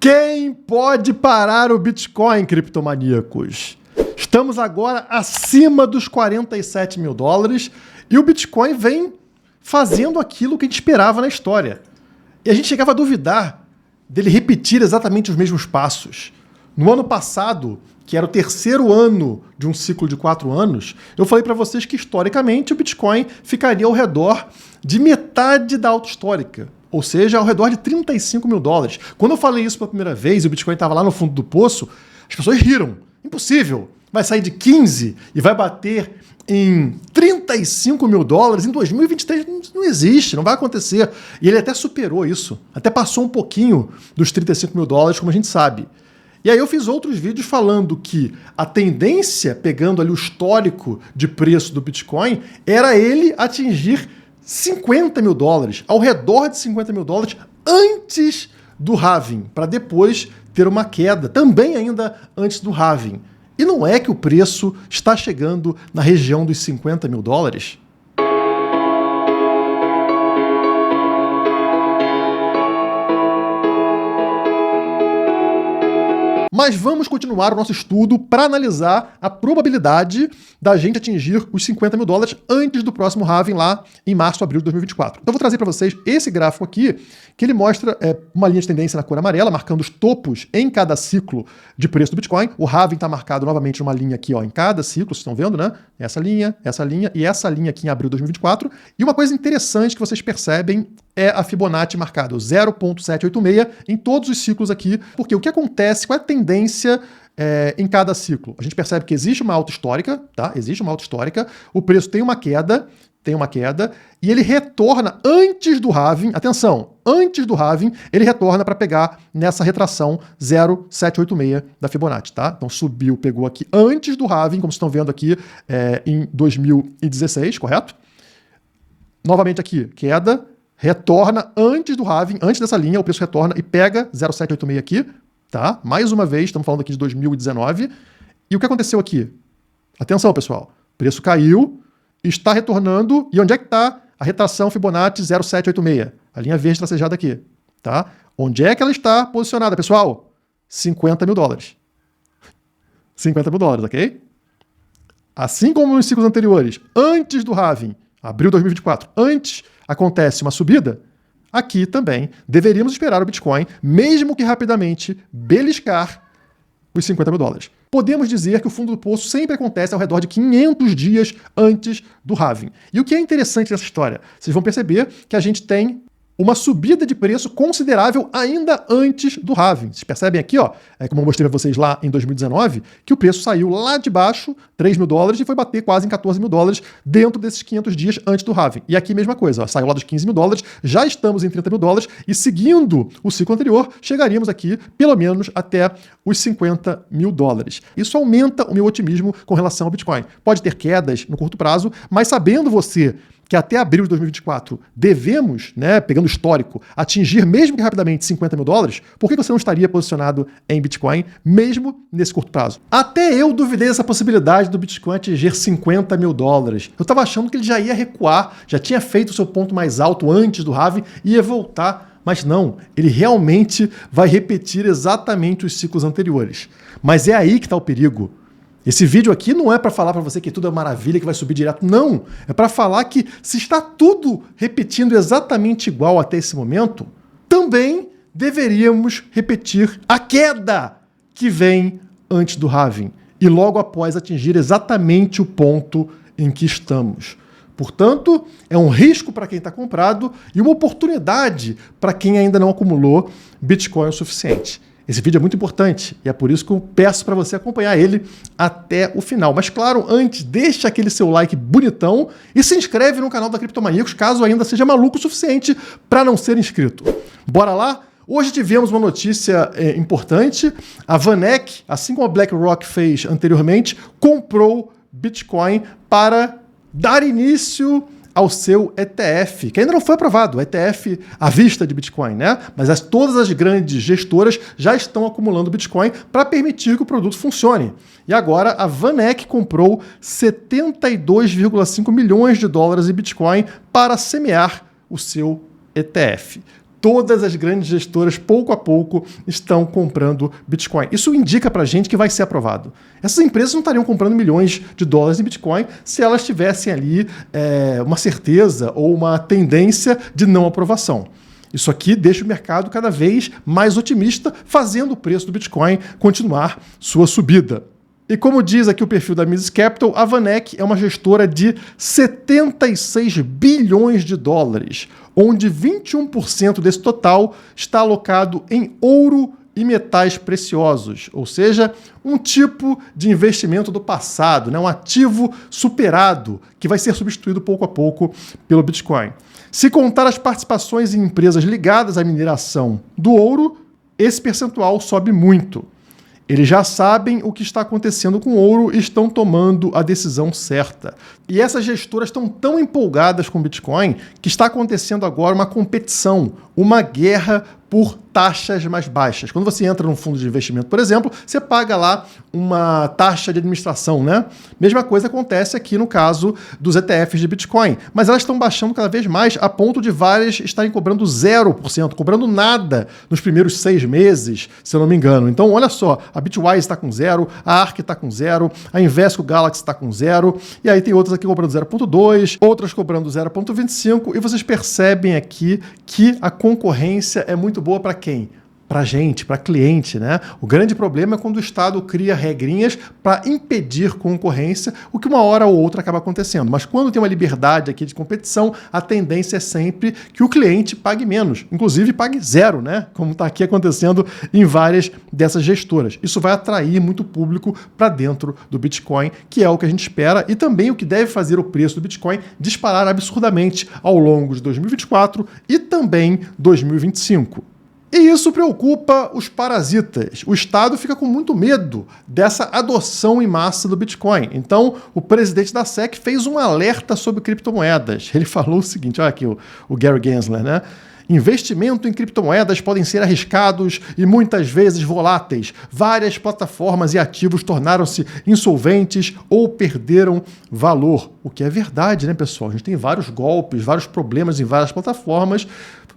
Quem pode parar o Bitcoin, criptomaníacos? Estamos agora acima dos 47 mil dólares e o Bitcoin vem fazendo aquilo que a gente esperava na história. E a gente chegava a duvidar dele repetir exatamente os mesmos passos. No ano passado, que era o terceiro ano de um ciclo de 4 anos, eu falei para vocês que historicamente o Bitcoin ficaria ao redor de metade da alta histórica. Ou seja, ao redor de 35 mil dólares. Quando eu falei isso pela primeira vez e o Bitcoin estava lá no fundo do poço, as pessoas riram. Impossível. Vai sair de 15 e vai bater em 35 mil dólares em 2023. Não existe, não vai acontecer. E ele até superou isso. Até passou um pouquinho dos 35 mil dólares, como a gente sabe. E aí eu fiz outros vídeos falando que a tendência, pegando ali o histórico de preço do Bitcoin, era ele atingir 50 mil dólares, ao redor de 50 mil dólares antes do halving, para depois ter uma queda, também ainda antes do halving. E não é que o preço está chegando na região dos 50 mil dólares? Mas vamos continuar o nosso estudo para analisar a probabilidade da gente atingir os 50 mil dólares antes do próximo halving lá em março, abril de 2024. Então eu vou trazer para vocês esse gráfico aqui, que ele mostra uma linha de tendência na cor amarela, marcando os topos em cada ciclo de preço do Bitcoin. O halving está marcado novamente numa linha aqui, ó, em cada ciclo, vocês estão vendo, né? Essa linha e essa linha aqui em abril de 2024. E uma coisa interessante que vocês percebem é a Fibonacci marcada, o 0.786 em todos os ciclos aqui, porque o que acontece, qual é a tendência em cada ciclo? A gente percebe que existe uma alta histórica, tá? Existe uma alta histórica, o preço tem uma queda, e ele retorna antes do halving, atenção, antes do halving, ele retorna para pegar nessa retração 0.786 da Fibonacci, tá? Então subiu, pegou aqui antes do halving, como vocês estão vendo aqui, em 2016, correto? Novamente aqui, queda, retorna antes do halving, antes dessa linha, o preço retorna e pega 0.786 aqui, tá? Mais uma vez, estamos falando aqui de 2019. E o que aconteceu aqui? Atenção, pessoal. O preço caiu, está retornando. E onde é que está a retração Fibonacci 0.786? A linha verde tracejada aqui, tá? Onde é que ela está posicionada, pessoal? 50 mil dólares. 50 mil dólares, ok? Assim como nos ciclos anteriores, antes do halving, abril de 2024, antes acontece uma subida, aqui também deveríamos esperar o Bitcoin, mesmo que rapidamente, beliscar os 50 mil dólares. Podemos dizer que o fundo do poço sempre acontece ao redor de 500 dias antes do halving. E o que é interessante nessa história? Vocês vão perceber que a gente tem uma subida de preço considerável ainda antes do halving. Vocês percebem aqui, ó, como eu mostrei para vocês lá em 2019, que o preço saiu lá de baixo, 3 mil dólares, e foi bater quase em 14 mil dólares dentro desses 500 dias antes do halving. E aqui mesma coisa, ó, saiu lá dos 15 mil dólares, já estamos em 30 mil dólares, e seguindo o ciclo anterior, chegaríamos aqui pelo menos até os 50 mil dólares. Isso aumenta o meu otimismo com relação ao Bitcoin. Pode ter quedas no curto prazo, mas sabendo você que até abril de 2024 devemos, né, pegando o histórico, atingir mesmo que rapidamente 50 mil dólares, por que você não estaria posicionado em Bitcoin, mesmo nesse curto prazo? Até eu duvidei dessa possibilidade do Bitcoin atingir 50 mil dólares. Eu estava achando que ele já ia recuar, já tinha feito o seu ponto mais alto antes do halving e ia voltar. Mas não, ele realmente vai repetir exatamente os ciclos anteriores. Mas é aí que está o perigo. Esse vídeo aqui não é para falar para você que tudo é maravilha, que vai subir direto. Não, é para falar que se está tudo repetindo exatamente igual até esse momento, também deveríamos repetir a queda que vem antes do halving e logo após atingir exatamente o ponto em que estamos. Portanto, é um risco para quem está comprado e uma oportunidade para quem ainda não acumulou Bitcoin o suficiente. Esse vídeo é muito importante e é por isso que eu peço para você acompanhar ele até o final. Mas claro, antes, deixa aquele seu like bonitão e se inscreve no canal da Criptomaníacos, caso ainda seja maluco o suficiente para não ser inscrito. Bora lá? Hoje tivemos uma notícia importante. A VanEck, assim como a BlackRock fez anteriormente, comprou Bitcoin para dar início ao seu ETF, que ainda não foi aprovado, o ETF à vista de Bitcoin, né? Mas todas as grandes gestoras já estão acumulando Bitcoin para permitir que o produto funcione. E agora a VanEck comprou 72,5 milhões de dólares em Bitcoin para semear o seu ETF. todas as grandes gestoras, pouco a pouco, estão comprando Bitcoin. Isso indica para a gente que vai ser aprovado. Essas empresas não estariam comprando milhões de dólares em Bitcoin se elas tivessem ali uma certeza ou uma tendência de não aprovação. Isso aqui deixa o mercado cada vez mais otimista, fazendo o preço do Bitcoin continuar sua subida. E como diz aqui o perfil da Mises Capital, a VanEck é uma gestora de 76 bilhões de dólares, onde 21% desse total está alocado em ouro e metais preciosos, ou seja, um tipo de investimento do passado, né? Um ativo superado que vai ser substituído pouco a pouco pelo Bitcoin. Se contar as participações em empresas ligadas à mineração do ouro, esse percentual sobe muito. Eles já sabem o que está acontecendo com o ouro e estão tomando a decisão certa. E essas gestoras estão tão empolgadas com o Bitcoin que está acontecendo agora uma competição, uma guerra por taxas mais baixas. Quando você entra num fundo de investimento, por exemplo, você paga lá uma taxa de administração, né? Mesma coisa acontece aqui no caso dos ETFs de Bitcoin. Mas elas estão baixando cada vez mais a ponto de várias estarem cobrando 0%, cobrando nada nos primeiros 6 meses, se eu não me engano. Então, olha só, a Bitwise está com 0, a ARK está com 0, a Invesco Galaxy está com 0, e aí tem outras aqui cobrando 0,2, outras cobrando 0,25, e vocês percebem aqui que a concorrência é muito boa para quem? Para gente, para cliente, né? O grande problema é quando o Estado cria regrinhas para impedir concorrência, o que uma hora ou outra acaba acontecendo. Mas quando tem uma liberdade aqui de competição, a tendência é sempre que o cliente pague menos, inclusive pague 0, né? Como está aqui acontecendo em várias dessas gestoras. Isso vai atrair muito público para dentro do Bitcoin, que é o que a gente espera e também o que deve fazer o preço do Bitcoin disparar absurdamente ao longo de 2024 e também 2025. E isso preocupa os parasitas. O Estado fica com muito medo dessa adoção em massa do Bitcoin. Então, o presidente da SEC fez um alerta sobre criptomoedas. Ele falou o seguinte, olha aqui o Gary Gensler, né? Investimento em criptomoedas podem ser arriscados e muitas vezes voláteis. Várias plataformas e ativos tornaram-se insolventes ou perderam valor. O que é verdade, né, pessoal? A gente tem vários golpes, vários problemas em várias plataformas,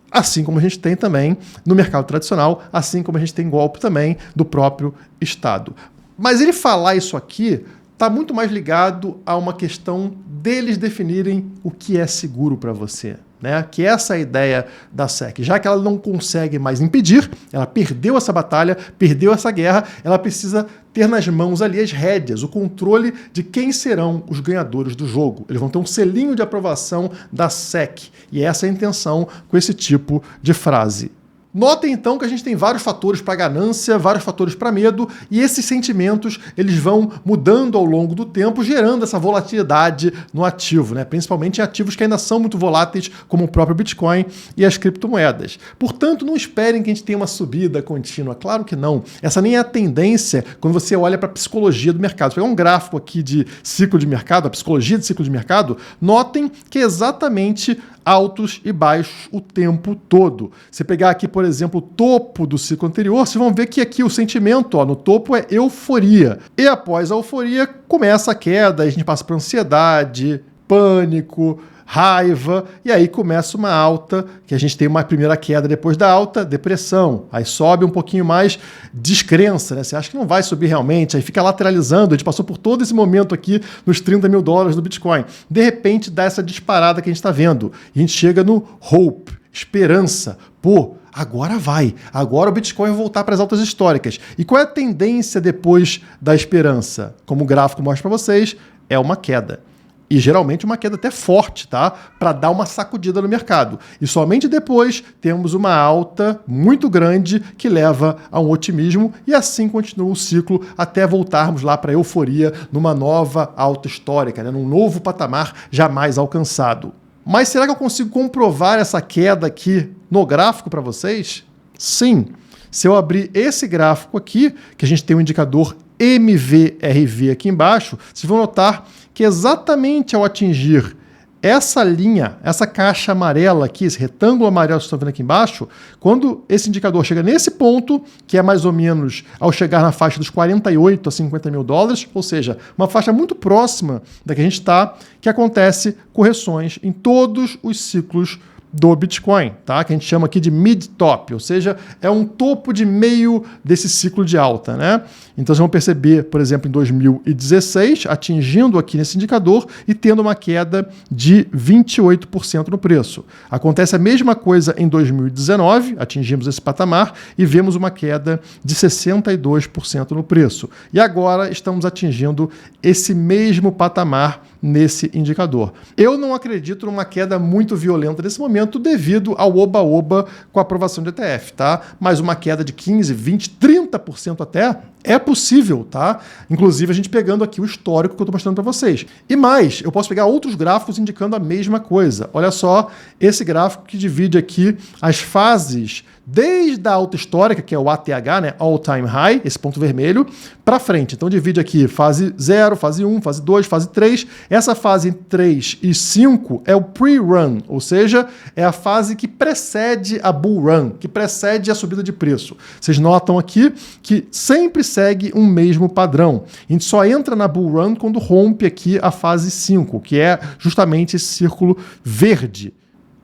assim como a gente tem também no mercado tradicional, assim como a gente tem golpe também do próprio Estado. Mas ele falar isso aqui está muito mais ligado a uma questão deles definirem o que é seguro para você, né? Que essa é a ideia da SEC. Já que ela não consegue mais impedir, ela perdeu essa batalha, perdeu essa guerra, ela precisa ter nas mãos ali as rédeas, o controle de quem serão os ganhadores do jogo. Eles vão ter um selinho de aprovação da SEC. E essa é a intenção com esse tipo de frase. Notem então que a gente tem vários fatores para ganância, vários fatores para medo, e esses sentimentos eles vão mudando ao longo do tempo, gerando essa volatilidade no ativo, né? Principalmente em ativos que ainda são muito voláteis, como o próprio Bitcoin e as criptomoedas. Portanto, não esperem que a gente tenha uma subida contínua, claro que não. Essa nem é a tendência quando você olha para a psicologia do mercado. Se pegar um gráfico aqui de ciclo de mercado, a psicologia de ciclo de mercado, notem que é exatamente altos e baixos o tempo todo. Se pegar aqui, por exemplo, o topo do ciclo anterior, vocês vão ver que aqui o sentimento, no topo é euforia. E após a euforia, começa a queda, a gente passa por ansiedade, pânico, raiva, e aí começa uma alta, que a gente tem uma primeira queda depois da alta, depressão. Aí sobe um pouquinho mais, descrença, né? Você acha que não vai subir realmente, aí fica lateralizando. A gente passou por todo esse momento aqui nos 30 mil dólares do Bitcoin. De repente dá essa disparada que a gente está vendo. E a gente chega no hope, esperança. Pô, agora vai. Agora o Bitcoin vai voltar para as altas históricas. E qual é a tendência depois da esperança? Como o gráfico mostra para vocês, é uma queda. E geralmente uma queda até forte, tá? Para dar uma sacudida no mercado. E somente depois temos uma alta muito grande que leva a um otimismo e assim continua o ciclo até voltarmos lá para a euforia numa nova alta histórica, né? Num novo patamar jamais alcançado. Mas será que eu consigo comprovar essa queda aqui no gráfico para vocês? Sim. Se eu abrir esse gráfico aqui, que a gente tem um indicador MVRV aqui embaixo, vocês vão notar que exatamente ao atingir essa linha, essa caixa amarela aqui, esse retângulo amarelo que vocês estão vendo aqui embaixo, quando esse indicador chega nesse ponto, que é mais ou menos ao chegar na faixa dos 48 a 50 mil dólares, ou seja, uma faixa muito próxima da que a gente está, que acontece correções em todos os ciclos do Bitcoin, tá? Que a gente chama aqui de mid-top, ou seja, é um topo de meio desse ciclo de alta, né? Então vocês vão perceber, por exemplo, em 2016, atingindo aqui nesse indicador e tendo uma queda de 28% no preço. Acontece a mesma coisa em 2019, atingimos esse patamar e vemos uma queda de 62% no preço. E agora estamos atingindo esse mesmo patamar nesse indicador. Eu não acredito numa queda muito violenta nesse momento devido ao oba-oba com a aprovação de ETF, tá? Mas uma queda de 15, 20, 30% até é possível, tá? Inclusive a gente pegando aqui o histórico que eu estou mostrando para vocês. E mais, eu posso pegar outros gráficos indicando a mesma coisa. Olha só esse gráfico que divide aqui as fases desde a alta histórica, que é o ATH, né, All Time High, esse ponto vermelho, para frente. Então divide aqui fase 0, fase 1, fase 2, fase 3. Essa fase 3 e 5 é o pre-run, ou seja, é a fase que precede a bull run, que precede a subida de preço. Vocês notam aqui que sempre segue um mesmo padrão. A gente só entra na bull run quando rompe aqui a fase 5, que é justamente esse círculo verde.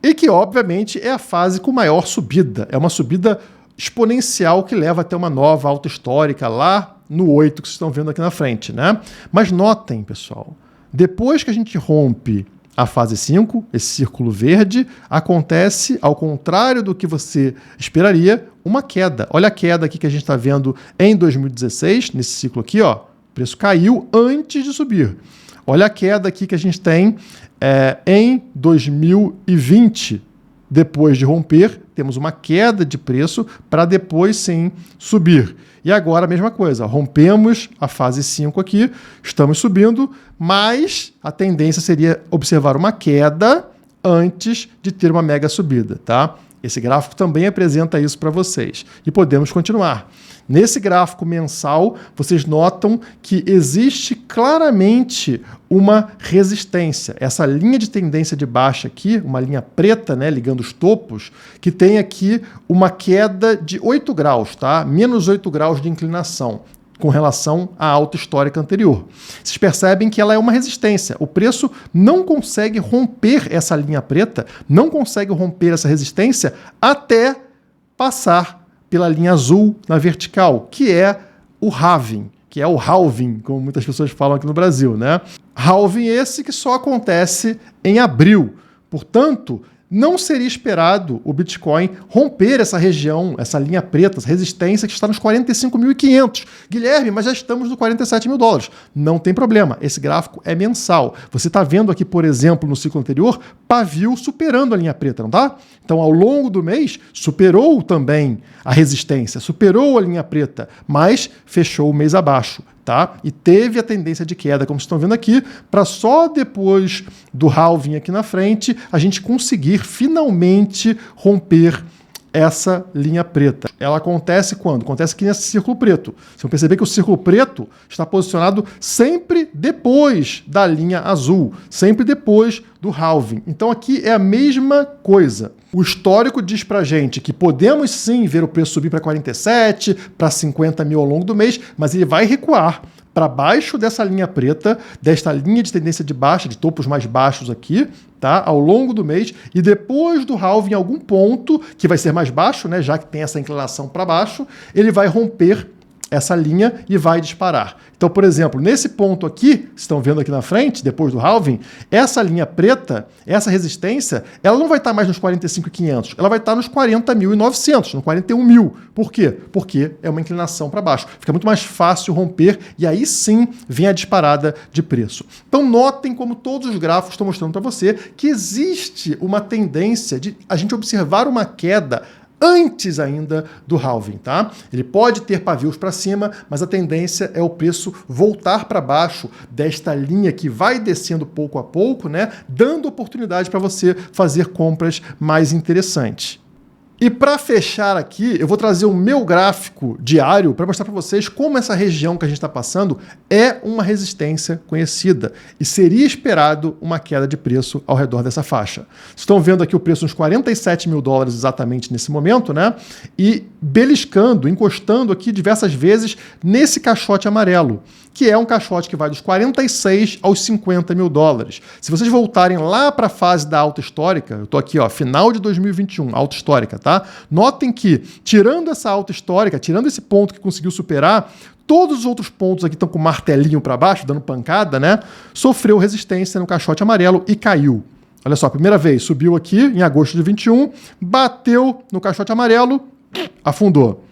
E que, obviamente, é a fase com maior subida. É uma subida exponencial que leva até uma nova alta histórica lá no 8 que vocês estão vendo aqui na frente, né? Mas notem, pessoal, depois que a gente rompe a fase 5, esse círculo verde, acontece, ao contrário do que você esperaria, uma queda. Olha a queda aqui que a gente está vendo em 2016, nesse ciclo aqui, ó. O preço caiu antes de subir. Olha a queda aqui que a gente tem em 2020, depois de romper, temos uma queda de preço para depois sim subir. E agora a mesma coisa, rompemos a fase 5 aqui, estamos subindo, mas a tendência seria observar uma queda antes de ter uma mega subida, tá? Esse gráfico também apresenta isso para vocês. E podemos continuar. Nesse gráfico mensal, vocês notam que existe claramente uma resistência. Essa linha de tendência de baixa aqui, uma linha preta, né, ligando os topos, que tem aqui uma queda de 8 graus, tá? Menos 8 graus de inclinação com relação à alta histórica anterior. Vocês percebem que ela é uma resistência. O preço não consegue romper essa linha preta, não consegue romper essa resistência até passar pela linha azul na vertical, que é o halving, que é o halving, como muitas pessoas falam aqui no Brasil, né? Halving esse que só acontece em abril. Portanto, não seria esperado o Bitcoin romper essa região, essa linha preta, essa resistência que está nos 45.500. Guilherme, mas já estamos no 47 mil dólares. Não tem problema, esse gráfico é mensal. Você está vendo aqui, por exemplo, no ciclo anterior, pavio superando a linha preta, não tá? Então, ao longo do mês, superou também a resistência, superou a linha preta, mas fechou o mês abaixo. Tá? E teve a tendência de queda, como vocês estão vendo aqui, para só depois do halving aqui na frente, a gente conseguir finalmente romper essa linha preta. Ela acontece quando? Acontece aqui nesse círculo preto. Vocês vão perceber que o círculo preto está posicionado sempre depois da linha azul, sempre depois do halving. Então aqui é a mesma coisa. O histórico diz pra gente que podemos sim ver o preço subir para 47, para 50 mil ao longo do mês, mas ele vai recuar para baixo dessa linha preta, desta linha de tendência de baixa, de topos mais baixos aqui, tá? Ao longo do mês, e depois do halving em algum ponto, que vai ser mais baixo, né? Já que tem essa inclinação para baixo, ele vai romper essa linha e vai disparar. Então, por exemplo, nesse ponto aqui, vocês estão vendo aqui na frente, depois do halving, essa linha preta, essa resistência, ela não vai estar mais nos 45.500, ela vai estar nos 40.900, no 41 mil. Por quê? Porque é uma inclinação para baixo. Fica muito mais fácil romper e aí sim vem a disparada de preço. Então, notem como todos os gráficos estão mostrando para você que existe uma tendência de a gente observar uma queda antes ainda do halving, tá? Ele pode ter pavios para cima, mas a tendência é o preço voltar para baixo desta linha que vai descendo pouco a pouco, né? Dando oportunidade para você fazer compras mais interessantes. E para fechar aqui, eu vou trazer o meu gráfico diário para mostrar para vocês como essa região que a gente está passando é uma resistência conhecida e seria esperado uma queda de preço ao redor dessa faixa. Estão vendo aqui o preço nos 47 mil dólares exatamente nesse momento, né? E beliscando, encostando aqui diversas vezes nesse caixote amarelo, que é um caixote que vai dos 46 aos 50 mil dólares. Se vocês voltarem lá para a fase da alta histórica, eu estou aqui, ó, final de 2021, alta histórica, tá? Notem que, tirando essa alta histórica, tirando esse ponto que conseguiu superar, todos os outros pontos aqui estão com martelinho para baixo, dando pancada, né? Sofreu resistência no caixote amarelo e caiu. Olha só, primeira vez, subiu aqui em agosto de 21, bateu no caixote amarelo, afundou.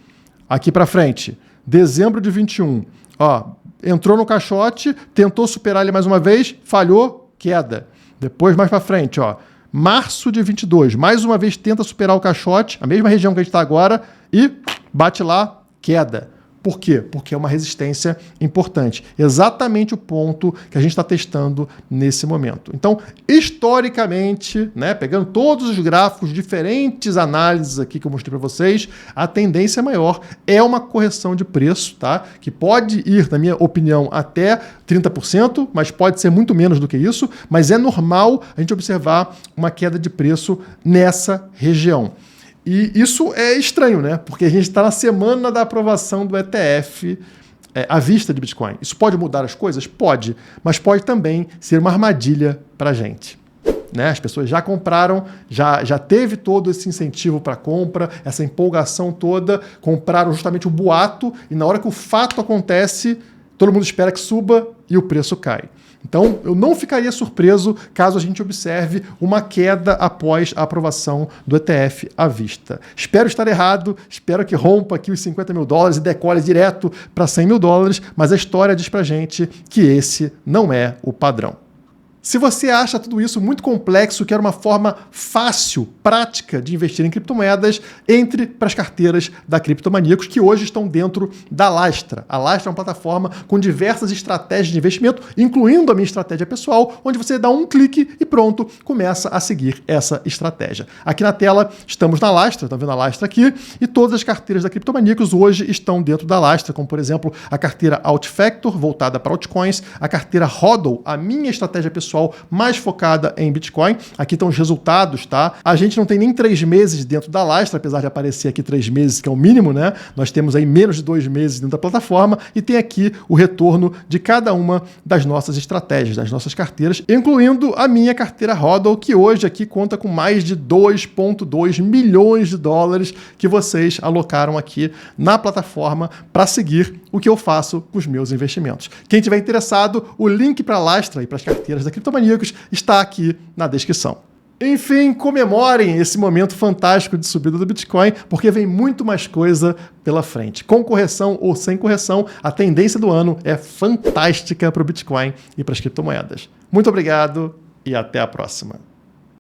Aqui para frente, dezembro de 21, ó, entrou no caixote, tentou superar ele mais uma vez, falhou, queda. Depois, mais para frente, ó, março de 22, mais uma vez tenta superar o caixote, a mesma região que a gente está agora, e bate lá, queda. Por quê? Porque é uma resistência importante. Exatamente o ponto que a gente está testando nesse momento. Então, historicamente, né, pegando todos os gráficos, diferentes análises aqui que eu mostrei para vocês, a tendência maior é uma correção de preço, tá? Que pode ir, na minha opinião, até 30%, mas pode ser muito menos do que isso, mas é normal a gente observar uma queda de preço nessa região. E isso é estranho, né? Porque a gente está na semana da aprovação do ETF à vista de Bitcoin. Isso pode mudar as coisas? Pode, mas pode também ser uma armadilha para a gente. Né? As pessoas já compraram, já teve todo esse incentivo para compra, essa empolgação toda, compraram justamente o boato e na hora que o fato acontece, todo mundo espera que suba e o preço cai. Então, eu não ficaria surpreso caso a gente observe uma queda após a aprovação do ETF à vista. Espero estar errado, espero que rompa aqui os 50 mil dólares e decole direto para 100 mil dólares, mas a história diz pra gente que esse não é o padrão. Se você acha tudo isso muito complexo, quer uma forma fácil, prática de investir em criptomoedas, entre para as carteiras da Criptomaníacos, que hoje estão dentro da Lastra. A Lastra é uma plataforma com diversas estratégias de investimento, incluindo a minha estratégia pessoal, onde você dá um clique e pronto, começa a seguir essa estratégia. Aqui na tela estamos na Lastra, estão vendo a Lastra aqui, e todas as carteiras da Criptomaníacos hoje estão dentro da Lastra, como por exemplo a carteira Altfactor, voltada para altcoins, a carteira HODL, a minha estratégia pessoal mais focada em Bitcoin. Aqui estão os resultados, tá? A gente não tem nem 3 meses dentro da Lastra, apesar de aparecer aqui 3 meses, que é o mínimo, né? Nós temos aí menos de 2 meses dentro da plataforma e tem aqui o retorno de cada uma das nossas estratégias, das nossas carteiras, incluindo a minha carteira HODL, que hoje aqui conta com mais de 2,2 milhões de dólares que vocês alocaram aqui na plataforma para seguir o que eu faço com os meus investimentos. Quem tiver interessado, o link para a Lastra e para as carteiras da Criptomaníacos está aqui na descrição. Enfim, comemorem esse momento fantástico de subida do Bitcoin, porque vem muito mais coisa pela frente. Com correção ou sem correção, a tendência do ano é fantástica para o Bitcoin e para as criptomoedas. Muito obrigado e até a próxima.